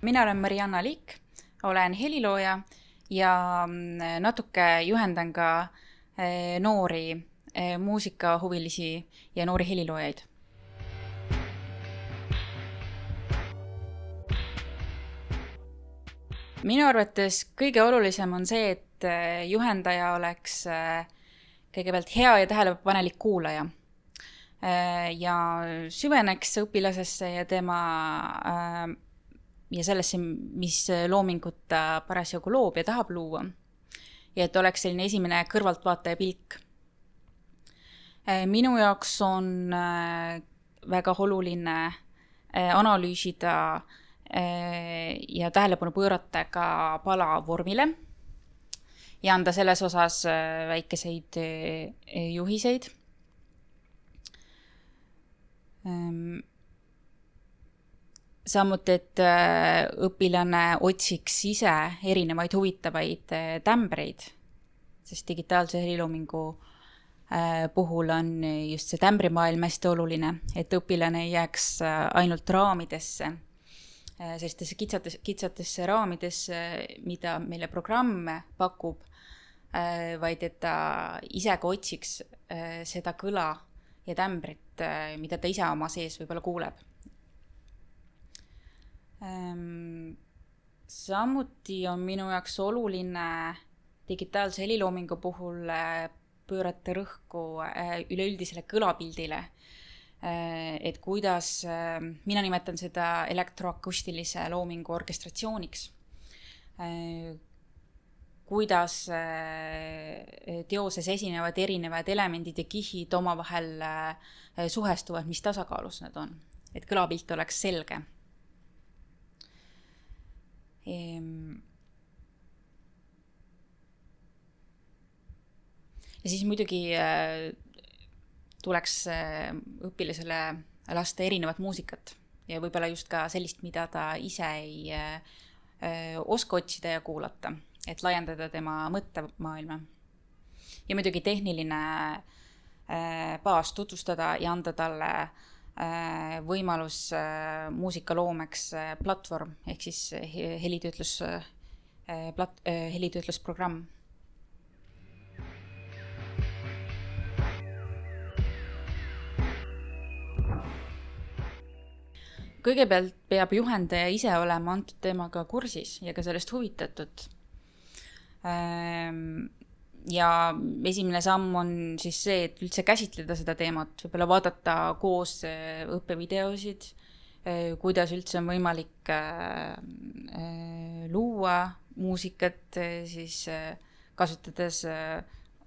Mina olen Marianna Liik, olen helilooja ja natuke juhendan ka noori muusikahuvilisi ja noori heliloojaid. Minu arvates kõige olulisem on see, et juhendaja oleks kõigepealt hea ja tähelepanelik kuulaja ja süveneks õpilasesse ja tema ja sellesse, mis loomingut ta parasjagu loob ja tahab luua. Ja et oleks selline esimene kõrvaltvaataja pilk. Minu jaoks on väga oluline analüüsida ja tähelepanu pöörata ka pala vormile ja anda selles osas väikeseid juhiseid. Samuti, et õpilane otsiks ise erinevaid huvitavaid tämbreid, sest digitaalse heliloomingu puhul on just see tämbrimaailm hästi oluline, et õpilane ei jääks ainult raamidesse, sellistesse kitsatesse raamidesse, mida meile programm pakub, vaid et ta ise ka otsiks seda kõla ja tämbrit, mida ta ise oma sees võib-olla kuuleb. Samuti on minu jaoks oluline digitaalse heliloomingu puhul pöörata rõhku üleüldisele kõlapildile, et kuidas, mina nimetan seda elektroakustilise loomingu orkestratsiooniks, kuidas teoses esinevad erinevad elemendid ja kihid omavahel suhestuvad, mis tasakaalus need on, et kõlapilt oleks selge. Ja siis muidugi tuleks õpilasele lasta erinevat muusikat ja võib-olla just ka sellist, mida ta ise ei oska otsida ja kuulata, et laiendada tema mõttemaailma. Ja muidugi tehniline baas tutvustada ja anda talle võimalus muusikaloomeks platvorm ehk siis helitöötlusprogramm. Kõigepealt peab juhendaja ise olema antud teemaga kursis ja ka sellest huvitatud. Ja esimene samm on siis see, et üldse käsitleda seda teemat, võib-olla vaadata koos õppevideosid, kuidas üldse on võimalik luua muusikat, siis kasutades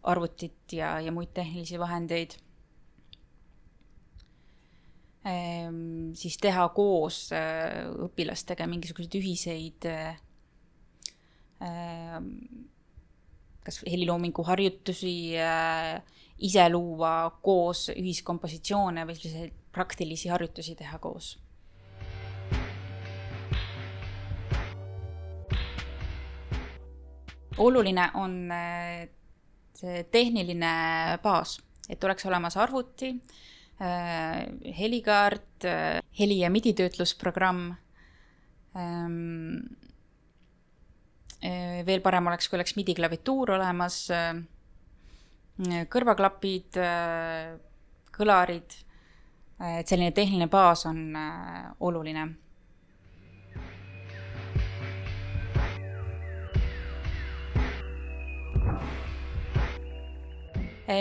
arvutit ja muid tehnilisi vahendeid. Siis teha koos õpilastega mingisuguseid ühiseid kas heliloomingu harjutusi ise luua koos, ühiskompositsioone või selliseid praktilisi harjutusi teha koos. Oluline on see tehniline baas, et oleks olemas arvuti, helikaart, heli- ja miditöötlusprogramm. Veel parem oleks, kui oleks midi-klavituur olemas, kõrvaklapid, kõlarid, et selline tehniline baas on oluline.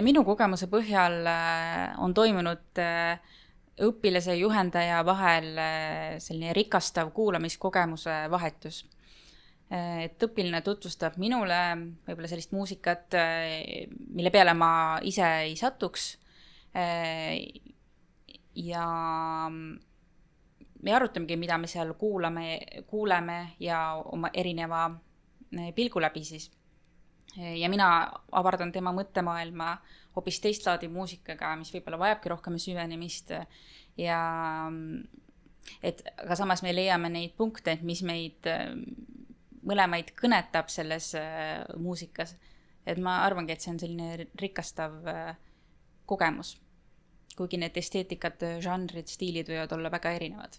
Minu kogemuse põhjal on toimunud õpilase ja juhendaja vahel selline rikastav kuulamiskogemuse vahetus. Et õpiline tutvustab minule võib-olla sellist muusikat, mille peale ma ise ei satuks. Ja me arutamegi, mida me seal kuuleme ja oma erineva pilgu läbi siis. Ja mina avardan tema mõttemaailma hoopis teist laadi muusikaga, mis võib-olla vajabki rohkem süvenemist. Ja aga samas me leiame neid punkte, mis meid mõlemaid kõnetab selles muusikas. Et ma arvangi, et see on selline rikastav kogemus. Kuigi need esteetikad, žanrid, stiilid võivad olla väga erinevad.